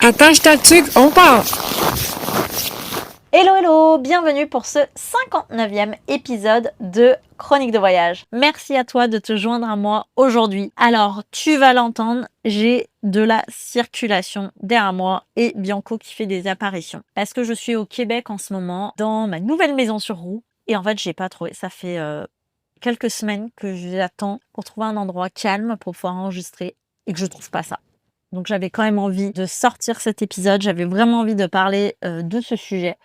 Attache ta tuque, on part! Hello hello, bienvenue pour ce 59e épisode de Chronique de voyage. Merci à toi de te joindre à moi aujourd'hui. Alors, tu vas l'entendre, j'ai de la circulation derrière moi et Bianco qui fait des apparitions. Parce que je suis au Québec en ce moment, dans ma nouvelle maison sur roue. Et en fait, j'ai pas trouvé. Ça fait quelques semaines que j'attends pour trouver un endroit calme pour pouvoir enregistrer et que je trouve pas ça. Donc j'avais quand même envie de sortir cet épisode, j'avais vraiment envie de parler de ce sujet.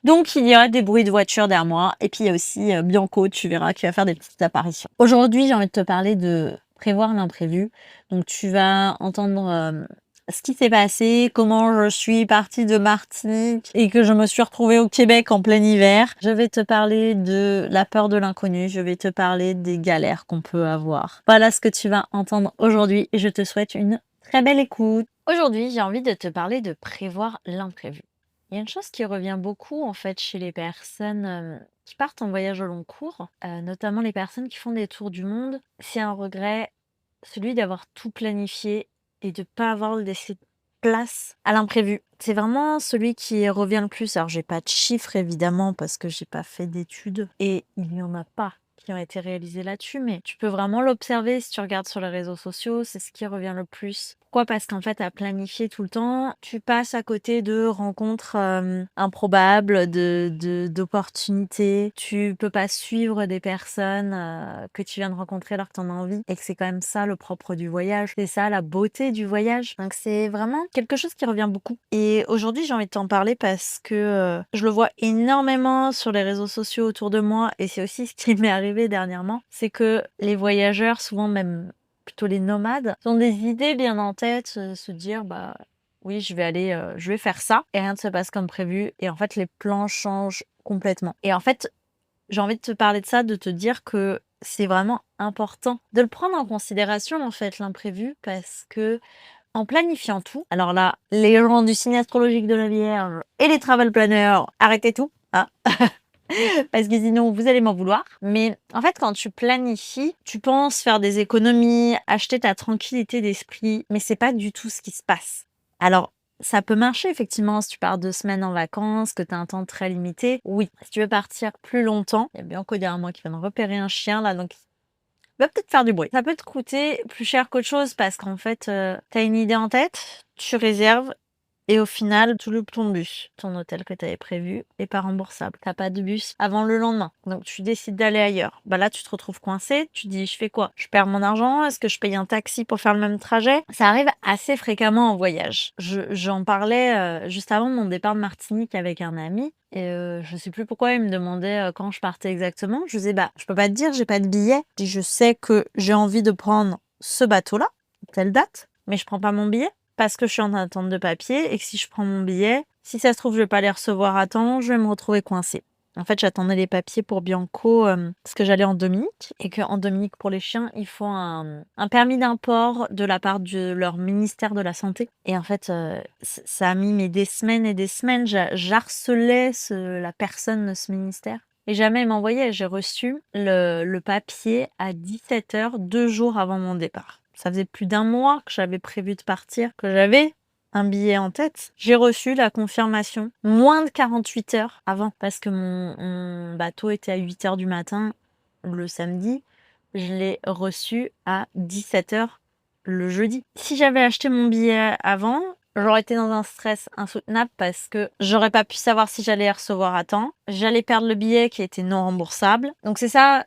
Donc il y a des bruits de voiture derrière moi et puis il y a aussi Bianco, tu verras, qui va faire des petites apparitions. Aujourd'hui, j'ai envie de te parler de prévoir l'imprévu. Donc tu vas entendre ce qui s'est passé, comment je suis partie de Martinique et que je me suis retrouvée au Québec en plein hiver. Je vais te parler de la peur de l'inconnu, je vais te parler des galères qu'on peut avoir. Voilà ce que tu vas entendre aujourd'hui et je te souhaite une très belle écoute. Aujourd'hui, j'ai envie de te parler de prévoir l'imprévu. Il y a une chose qui revient beaucoup en fait chez les personnes qui partent en voyage au long cours, notamment les personnes qui font des tours du monde. C'est un regret, celui d'avoir tout planifié et de pas avoir laissé de place à l'imprévu. C'est vraiment celui qui revient le plus. Alors j'ai pas de chiffres évidemment parce que j'ai pas fait d'études et il n'y en a pas qui ont été réalisés là-dessus, mais tu peux vraiment l'observer si tu regardes sur les réseaux sociaux, c'est ce qui revient le plus. Pourquoi? Parce qu'en fait, à planifier tout le temps, tu passes à côté de rencontres improbables, d'opportunités. Tu peux pas suivre des personnes que tu viens de rencontrer alors que tu en as envie. Et que c'est quand même ça le propre du voyage. C'est ça la beauté du voyage. Donc c'est vraiment quelque chose qui revient beaucoup. Et aujourd'hui, j'ai envie de t'en parler parce que je le vois énormément sur les réseaux sociaux autour de moi. Et c'est aussi ce qui m'est arrivé dernièrement. C'est que les voyageurs, souvent même plutôt les nomades, ont des idées bien en tête, se dire bah oui, je vais faire ça et rien ne se passe comme prévu et en fait les plans changent complètement. Et en fait, j'ai envie de te parler de ça, de te dire que c'est vraiment important de le prendre en considération en fait l'imprévu parce que en planifiant tout, alors là, les gens du signe astrologique de la Vierge et les travel planners, arrêtez tout, hein. Parce que sinon vous allez m'en vouloir. Mais en fait, quand tu planifies, tu penses faire des économies, acheter ta tranquillité d'esprit, mais c'est pas du tout ce qui se passe. Alors, ça peut marcher effectivement si tu pars 2 semaines en vacances, que tu as un temps très limité. Oui, si tu veux partir plus longtemps, il y a Bianco derrière moi qui vient de repérer un chien là, donc il va peut-être faire du bruit. Ça peut te coûter plus cher qu'autre chose parce qu'en fait, tu as une idée en tête, tu réserves et au final, tu loupes ton bus. Ton hôtel que tu avais prévu est pas remboursable. T'as pas de bus avant le lendemain. Donc tu décides d'aller ailleurs. Bah là, tu te retrouves coincé. Tu dis, je fais quoi? Je perds mon argent? Est-ce que je paye un taxi pour faire le même trajet? Ça arrive assez fréquemment en voyage. J'en parlais juste avant mon départ de Martinique avec un ami. Et je sais plus pourquoi il me demandait quand je partais exactement. Je disais, bah, je peux pas te dire, j'ai pas de billet. Je dis, je sais que j'ai envie de prendre ce bateau-là, telle date, mais je prends pas mon billet parce que je suis en attente de papier et que si je prends mon billet, si ça se trouve, je vais pas les recevoir à temps, je vais me retrouver coincée. En fait, j'attendais les papiers pour Bianco parce que j'allais en Dominique et qu'en Dominique, pour les chiens, il faut un permis d'import de la part de leur ministère de la Santé. Et en fait, ça a mis mais des semaines et des semaines. J'harcelais la personne de ce ministère. Et jamais il m'envoyait. J'ai reçu le papier à 17h, 2 jours avant mon départ. Ça faisait plus d'1 mois que j'avais prévu de partir, que j'avais un billet en tête. J'ai reçu la confirmation moins de 48 heures avant parce que mon bateau était à 8h du matin le samedi. Je l'ai reçu à 17h le jeudi. Si j'avais acheté mon billet avant, j'aurais été dans un stress insoutenable parce que j'aurais pas pu savoir si j'allais recevoir à temps. J'allais perdre le billet qui était non remboursable. Donc c'est ça,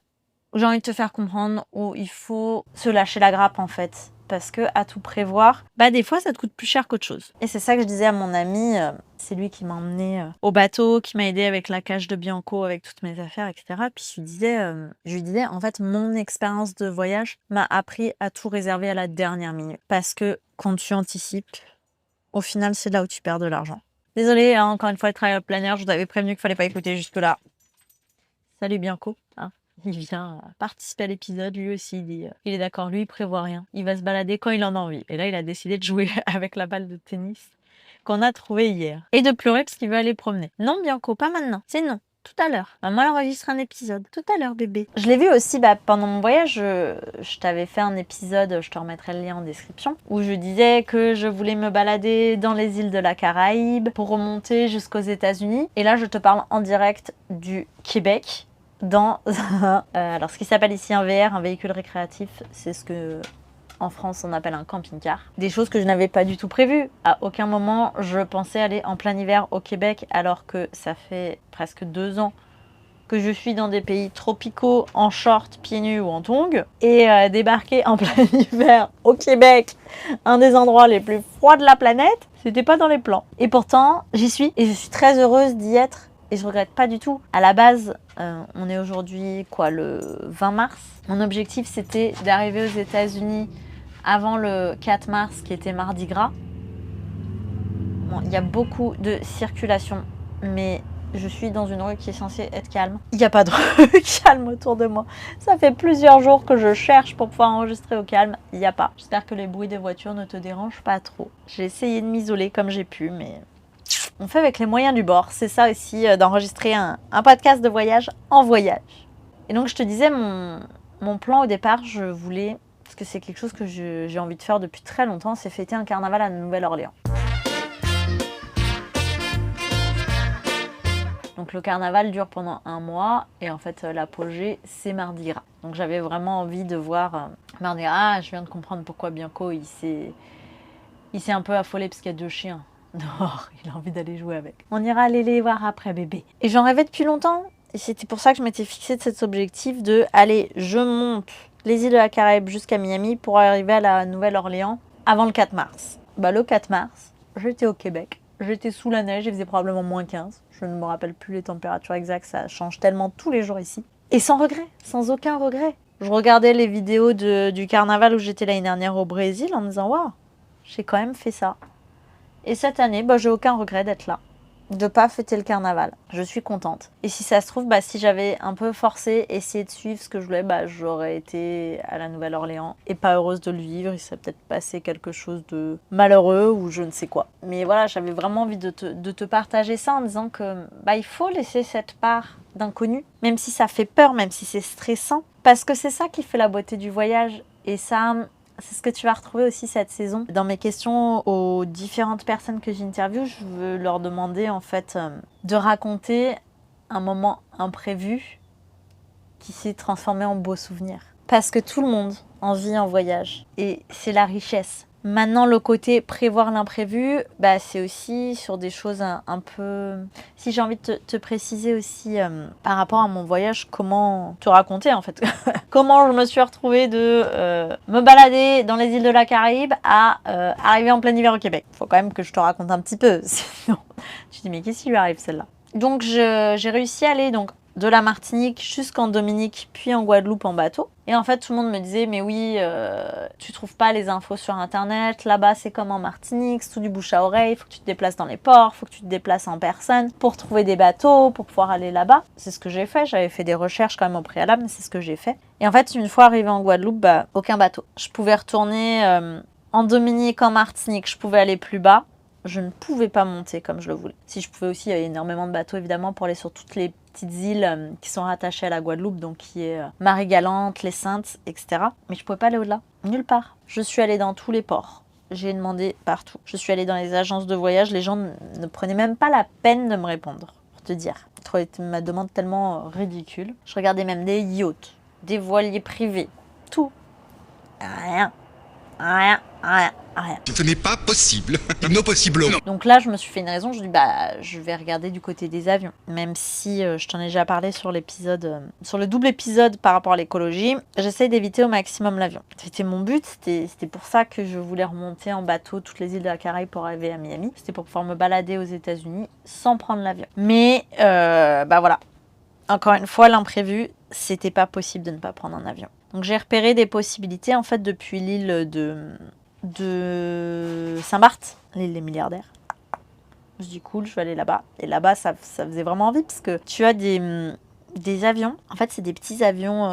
j'ai envie de te faire comprendre où il faut se lâcher la grappe en fait. Parce que à tout prévoir, bah des fois ça te coûte plus cher qu'autre chose. Et c'est ça que je disais à mon ami, c'est lui qui m'a emmené au bateau, qui m'a aidé avec la cage de Bianco, avec toutes mes affaires, etc. Puis je lui disais en fait mon expérience de voyage m'a appris à tout réserver à la dernière minute. Parce que quand tu anticipes, au final c'est là où tu perds de l'argent. Désolée, hein, encore une fois, le travel planner, je vous avais prévenu qu'il fallait pas écouter jusque-là. Salut Bianco, hein. Il vient participer à l'épisode, lui aussi, il est d'accord, lui il prévoit rien. Il va se balader quand il en a envie. Et là, il a décidé de jouer avec la balle de tennis qu'on a trouvée hier. Et de pleurer parce qu'il veut aller promener. Non Bianco, pas maintenant. C'est non. tout à l'heure. Maman enregistre un épisode. Tout à l'heure, bébé. Je l'ai vu aussi pendant mon voyage. Je t'avais fait un épisode, je te remettrai le lien en description, où je disais que je voulais me balader dans les îles de la Caraïbe pour remonter jusqu'aux États-Unis. Et là, je te parle en direct du Québec. Dans alors ce qui s'appelle ici un VR, un véhicule récréatif, c'est ce que en France on appelle un camping-car. Des choses que je n'avais pas du tout prévues. À aucun moment je pensais aller en plein hiver au Québec, alors que ça fait presque 2 ans que je suis dans des pays tropicaux en short, pieds nus ou en tongs, et débarquer en plein hiver au Québec, un des endroits les plus froids de la planète, c'était pas dans les plans. Et pourtant j'y suis, et je suis très heureuse d'y être. Et je regrette pas du tout. À la base, on est aujourd'hui le 20 mars. Mon objectif, c'était d'arriver aux États-Unis avant le 4 mars, qui était Mardi Gras. Bon, il y a beaucoup de circulation, mais je suis dans une rue qui est censée être calme. Il n'y a pas de rue calme autour de moi. Ça fait plusieurs jours que je cherche pour pouvoir enregistrer au calme. Il n'y a pas. J'espère que les bruits des voitures ne te dérangent pas trop. J'ai essayé de m'isoler comme j'ai pu, mais on fait avec les moyens du bord. C'est ça aussi, d'enregistrer un podcast de voyage en voyage. Et donc je te disais, mon plan au départ, je voulais, parce que c'est quelque chose que j'ai envie de faire depuis très longtemps, c'est fêter un carnaval à Nouvelle-Orléans. Donc le carnaval dure pendant 1 mois, et en fait l'apogée, c'est Mardi Gras. Donc j'avais vraiment envie de voir Mardi Gras. Je viens de comprendre pourquoi Bianco il s'est un peu affolé parce qu'il y a 2 chiens dehors, il a envie d'aller jouer avec. On ira aller les voir après, bébé. Et j'en rêvais depuis longtemps, et c'était pour ça que je m'étais fixé de cet objectif de aller, je monte les îles de la Caraïbe jusqu'à Miami pour arriver à la Nouvelle-Orléans avant le 4 mars. Le 4 mars, j'étais au Québec, j'étais sous la neige, il faisait probablement -15. Je ne me rappelle plus les températures exactes, ça change tellement tous les jours ici. Et sans regret, sans aucun regret. Je regardais les vidéos du carnaval où j'étais l'année dernière au Brésil en me disant « Waouh, j'ai quand même fait ça ». Et cette année, j'ai aucun regret d'être là, de pas fêter le carnaval. Je suis contente. Et si ça se trouve, si j'avais un peu forcé, essayé de suivre ce que je voulais, j'aurais été à la Nouvelle-Orléans et pas heureuse de le vivre. Il serait peut-être passé quelque chose de malheureux ou je ne sais quoi. Mais voilà, j'avais vraiment envie de te partager ça en disant que il faut laisser cette part d'inconnu, même si ça fait peur, même si c'est stressant, parce que c'est ça qui fait la beauté du voyage. Et ça, c'est ce que tu vas retrouver aussi cette saison. Dans mes questions aux différentes personnes que j'interviewe, je veux leur demander en fait de raconter un moment imprévu qui s'est transformé en beau souvenir. Parce que tout le monde en vit en voyage. Et c'est la richesse. Maintenant, le côté prévoir l'imprévu, c'est aussi sur des choses un peu... Si j'ai envie de te préciser aussi par rapport à mon voyage, comment te raconter en fait. Comment je me suis retrouvée de me balader dans les îles de la Caraïbe à arriver en plein hiver au Québec. Faut quand même que je te raconte un petit peu, sinon tu te dis mais qu'est-ce qui lui arrive celle-là? Donc j'ai réussi à aller de la Martinique jusqu'en Dominique, puis en Guadeloupe en bateau. Et en fait, tout le monde me disait, mais oui, tu trouves pas les infos sur Internet, là-bas c'est comme en Martinique, c'est tout du bouche à oreille, il faut que tu te déplaces dans les ports, il faut que tu te déplaces en personne pour trouver des bateaux, pour pouvoir aller là-bas. C'est ce que j'ai fait, j'avais fait des recherches quand même au préalable, mais c'est ce que j'ai fait. Et en fait, une fois arrivée en Guadeloupe, aucun bateau. Je pouvais retourner en Dominique, en Martinique, je pouvais aller plus bas. Je ne pouvais pas monter comme je le voulais. Si je pouvais aussi, il y avait énormément de bateaux évidemment pour aller sur toutes les petites îles qui sont rattachées à la Guadeloupe, donc qui est Marie-Galante, les Saintes, etc. Mais je pouvais pas aller au-delà, nulle part. Je suis allée dans tous les ports. J'ai demandé partout. Je suis allée dans les agences de voyage. Les gens ne prenaient même pas la peine de me répondre, pour te dire. Je trouvais ma demande tellement ridicule. Je regardais même des yachts, des voiliers privés, tout. Rien. Rien. Ce n'est pas possible. Non possible. Donc là, je me suis fait une raison. Je dis, je vais regarder du côté des avions. Même si je t'en ai déjà parlé sur l'épisode, sur le double épisode par rapport à l'écologie, j'essaie d'éviter au maximum l'avion. C'était mon but. C'était pour ça que je voulais remonter en bateau toutes les îles de la Caraïbe pour arriver à Miami. C'était pour pouvoir me balader aux États-Unis sans prendre l'avion. Mais voilà. Encore une fois, l'imprévu, c'était pas possible de ne pas prendre un avion. Donc j'ai repéré des possibilités en fait depuis l'île de Saint-Barth, l'île des milliardaires. Je dis cool, je vais aller là-bas. Et là-bas, ça faisait vraiment envie parce que tu as des des avions. En fait, c'est des petits avions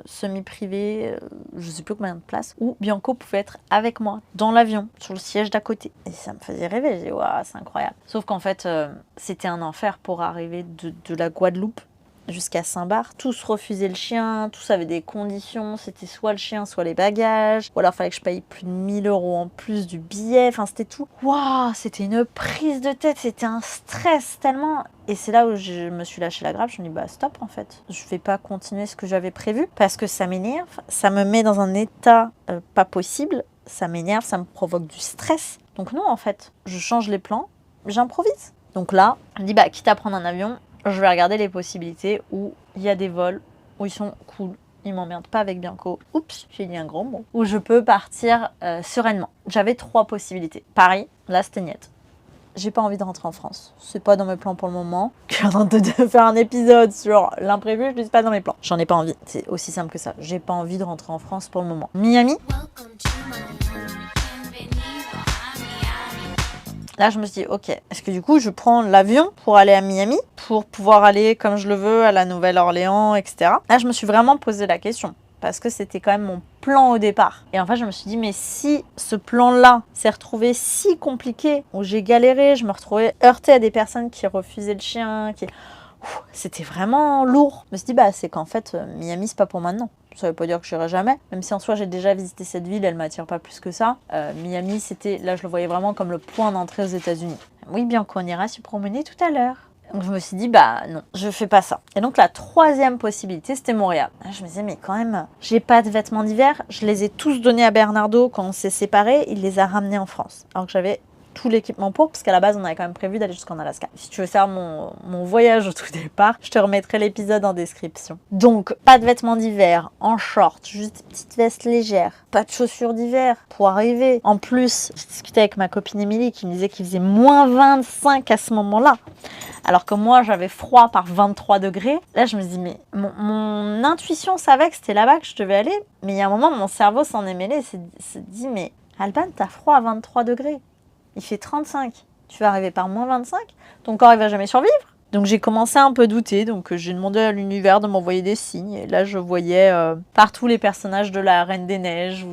semi-privés, je sais plus combien de places, où Bianco pouvait être avec moi, dans l'avion, sur le siège d'à côté. Et ça me faisait rêver, j'ai dit, waouh, c'est incroyable. Sauf qu'en fait, c'était un enfer pour arriver de la Guadeloupe jusqu'à Saint-Barth. Tous refusaient le chien, tous avaient des conditions, c'était soit le chien, soit les bagages, ou alors il fallait que je paye plus de 1 000 € en plus du billet, enfin c'était tout. Waouh, c'était une prise de tête, c'était un stress tellement... Et c'est là où je me suis lâché la grappe, je me dis bah stop en fait, je vais pas continuer ce que j'avais prévu, parce que ça m'énerve, ça me met dans un état pas possible, ça m'énerve, ça me provoque du stress. Donc non en fait, je change les plans, j'improvise. Donc là, je me dis bah quitte à prendre un avion, je vais regarder les possibilités où il y a des vols, où ils sont cool, ils m'emmerdent pas avec Bianco. Oups, j'ai dit un gros mot. Où je peux partir sereinement. J'avais 3 possibilités. Paris, là c'était net. J'ai pas envie de rentrer en France. C'est pas dans mes plans pour le moment. Je suis en train de faire un épisode sur l'imprévu, je dis c'est pas dans mes plans. J'en ai pas envie. C'est aussi simple que ça. J'ai pas envie de rentrer en France pour le moment. Miami. Là, je me suis dit, ok, est-ce que du coup, je prends l'avion pour aller à Miami, pour pouvoir aller comme je le veux à la Nouvelle-Orléans, etc. Là, je me suis vraiment posé la question, parce que c'était quand même mon plan au départ. Et en fait, je me suis dit, mais si ce plan-là s'est retrouvé si compliqué, où j'ai galéré, je me retrouvais heurtée à des personnes qui refusaient le chien, c'était vraiment lourd. Je me suis dit, bah, c'est qu'en fait, Miami, c'est pas pour maintenant. Ça veut pas dire que je n'irai jamais, même si en soi j'ai déjà visité cette ville, elle m'attire pas plus que ça. Miami, c'était, là je le voyais vraiment comme le point d'entrée aux États-Unis. Oui, bien qu'on ira s'y promener tout à l'heure. Donc je me suis dit, bah non, je fais pas ça. Et donc la 3e possibilité, c'était Montréal. Là, je me disais, mais quand même, j'ai pas de vêtements d'hiver, je les ai tous donnés à Bernardo quand on s'est séparés, il les a ramenés en France. Alors que j'avais tout l'équipement pour, parce qu'à la base on avait quand même prévu d'aller jusqu'en Alaska. Si tu veux faire mon voyage au tout départ, je te remettrai l'épisode en description. Donc pas de vêtements d'hiver, en short, juste des petites vestes légères, pas de chaussures d'hiver pour arriver. En plus, j'ai discuté avec ma copine Émilie qui me disait qu'il faisait moins 25 à ce moment-là, alors que moi j'avais froid par 23 degrés. Là je me dis mais mon intuition savait que c'était là-bas que je devais aller, mais il y a un moment mon cerveau s'en est mêlé, s'est dit mais Alban, t'as froid à 23 degrés. Il fait 35, tu vas arriver par moins 25, ton corps il va jamais survivre. Donc j'ai commencé à un peu douter, donc j'ai demandé à l'univers de m'envoyer des signes. Et là je voyais partout les personnages de la Reine des Neiges.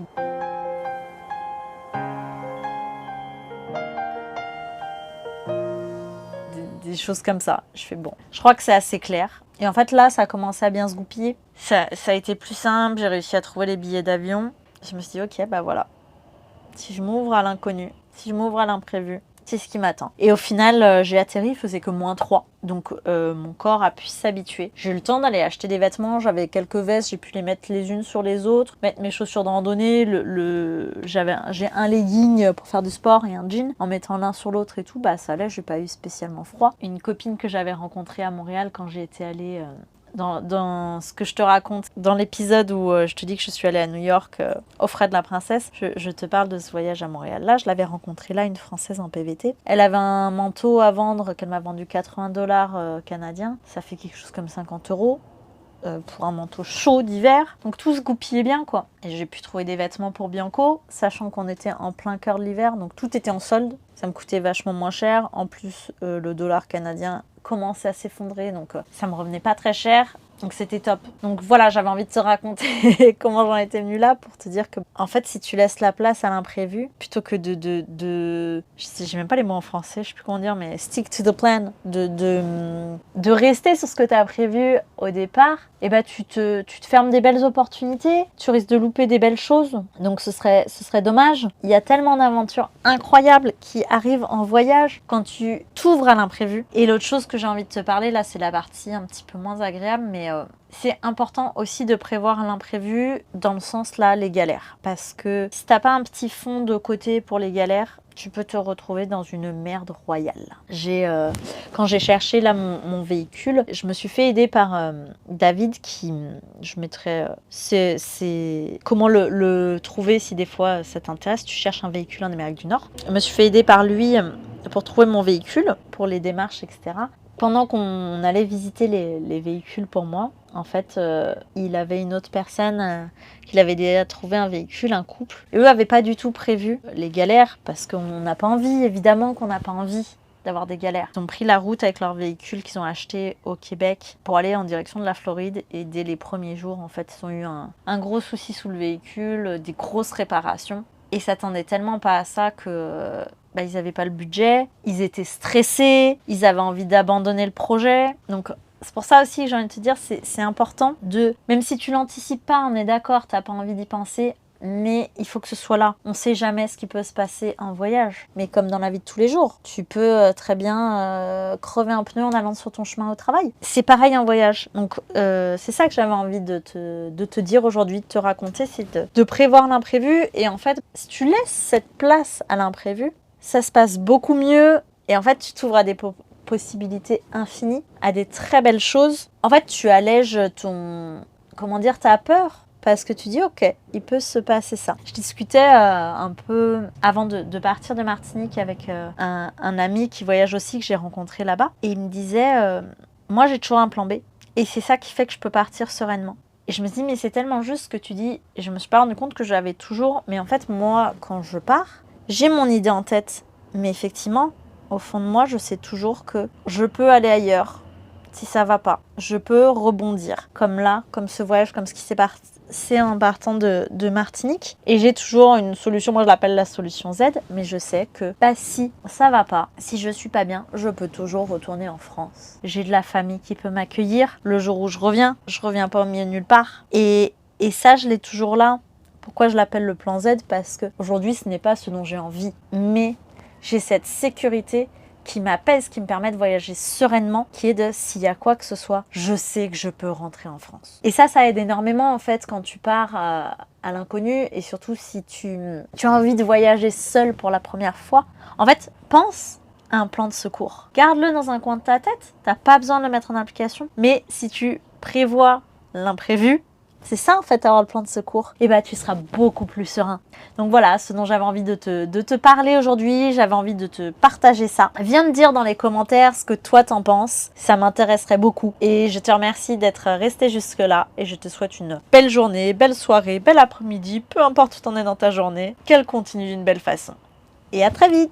Des choses comme ça. Je fais bon, je crois que c'est assez clair. Et en fait là ça a commencé à bien se goupiller. Ça a été plus simple, j'ai réussi à trouver les billets d'avion. Je me suis dit ok bah voilà, si je m'ouvre à l'inconnu, si je m'ouvre à l'imprévu, c'est ce qui m'attend. Et au final, j'ai atterri, il faisait que moins 3. Donc mon corps a pu s'habituer. J'ai eu le temps d'aller acheter des vêtements, j'avais quelques vestes, j'ai pu les mettre les unes sur les autres, mettre mes chaussures de randonnée, j'ai un legging pour faire du sport et un jean. En mettant l'un sur l'autre et tout, bah ça allait, j'ai pas eu spécialement froid. Une copine que j'avais rencontrée à Montréal quand j'ai été allée... Dans ce que je te raconte, dans l'épisode où je te dis que je suis allée à New York aux frais de la princesse, je te parle de ce voyage à Montréal. Là, je l'avais rencontrée là, une Française en PVT. Elle avait un manteau à vendre qu'elle m'a vendu 80 $ canadiens. Ça fait quelque chose comme 50 € pour un manteau chaud d'hiver. Donc tout se goupillait bien quoi. Et j'ai pu trouver des vêtements pour Bianco, sachant qu'on était en plein cœur de l'hiver, donc tout était en solde. Ça me coûtait vachement moins cher. En plus, le dollar canadien commençait à s'effondrer, donc ça me revenait pas très cher. Donc c'était top. Donc voilà, j'avais envie de te raconter comment j'en étais venue là pour te dire que, en fait, si tu laisses la place à l'imprévu, plutôt que j'ai même pas les mots en français, je sais plus comment dire, mais stick to the plan, de rester sur ce que tu as prévu au départ, et bah tu te fermes des belles opportunités, tu risques de louper des belles choses, donc ce serait dommage. Il y a tellement d'aventures incroyables qui arrivent en voyage quand tu t'ouvres à l'imprévu. Et l'autre chose que j'ai envie de te parler là, c'est la partie un petit peu moins agréable, mais c'est important aussi de prévoir l'imprévu dans le sens là, les galères. Parce que si t'as pas un petit fond de côté pour les galères, tu peux te retrouver dans une merde royale. Quand j'ai cherché là mon véhicule, je me suis fait aider par David qui, je mettrai, c'est comment le trouver si des fois ça t'intéresse, tu cherches un véhicule en Amérique du Nord. Je me suis fait aider par lui pour trouver mon véhicule, pour les démarches, etc. Pendant qu'on allait visiter les véhicules pour moi, en fait, il avait une autre personne qui avait déjà trouvé un véhicule, un couple. Et eux n'avaient pas du tout prévu les galères, parce qu'on n'a pas envie, évidemment qu'on n'a pas envie d'avoir des galères. Ils ont pris la route avec leur véhicule qu'ils ont acheté au Québec pour aller en direction de la Floride. Et dès les premiers jours, en fait, ils ont eu un gros souci sous le véhicule, des grosses réparations. Et ils s'attendaient tellement pas à ça que ils n'avaient pas le budget, ils étaient stressés, ils avaient envie d'abandonner le projet. Donc c'est pour ça aussi que j'ai envie de te dire, c'est important même si tu l'anticipes pas, on est d'accord, t'as pas envie d'y penser, mais il faut que ce soit là. On sait jamais ce qui peut se passer en voyage, mais comme dans la vie de tous les jours, tu peux très bien crever un pneu en allant sur ton chemin au travail. C'est pareil en voyage. Donc c'est ça que j'avais envie de te dire aujourd'hui, de te raconter, c'est de prévoir l'imprévu. Et en fait, si tu laisses cette place à l'imprévu, ça se passe beaucoup mieux. Et en fait, tu t'ouvres à des possibilités infinies, à des très belles choses. En fait, tu allèges ta peur. Parce que tu dis, ok, il peut se passer ça. Je discutais un peu avant de partir de Martinique avec un ami qui voyage aussi, que j'ai rencontré là-bas. Et il me disait, moi j'ai toujours un plan B. Et c'est ça qui fait que je peux partir sereinement. Et je me dis, mais c'est tellement juste ce que tu dis. Et je me suis pas rendu compte que je l'avais toujours. Mais en fait, moi, quand je pars, j'ai mon idée en tête. Mais effectivement, au fond de moi, je sais toujours que je peux aller ailleurs si ça va pas. Je peux rebondir. Comme là, comme ce voyage, comme ce qui s'est passé en partant de Martinique. Et j'ai toujours une solution, moi je l'appelle la solution Z, mais je sais que si ça va pas, si je suis pas bien, je peux toujours retourner en France. J'ai de la famille qui peut m'accueillir le jour où je reviens pas au milieu de nulle part. Et ça, je l'ai toujours là. Pourquoi je l'appelle le plan Z? Parce que aujourd'hui, ce n'est pas ce dont j'ai envie, mais j'ai cette sécurité qui m'apaise, qui me permet de voyager sereinement, qui est de, s'il y a quoi que ce soit, je sais que je peux rentrer en France. Et ça aide énormément en fait quand tu pars à l'inconnu, et surtout si tu as envie de voyager seul pour la première fois. En fait, pense à un plan de secours. Garde-le dans un coin de ta tête, t'as pas besoin de le mettre en application, mais si tu prévois l'imprévu, c'est ça en fait avoir le plan de secours, et tu seras beaucoup plus serein. Donc voilà, ce dont j'avais envie de te parler aujourd'hui, j'avais envie de te partager ça. Viens me dire dans les commentaires ce que toi t'en penses, ça m'intéresserait beaucoup. Et je te remercie d'être resté jusque là, et je te souhaite une belle journée, belle soirée, bel après-midi, peu importe où t'en es dans ta journée, qu'elle continue d'une belle façon. Et à très vite.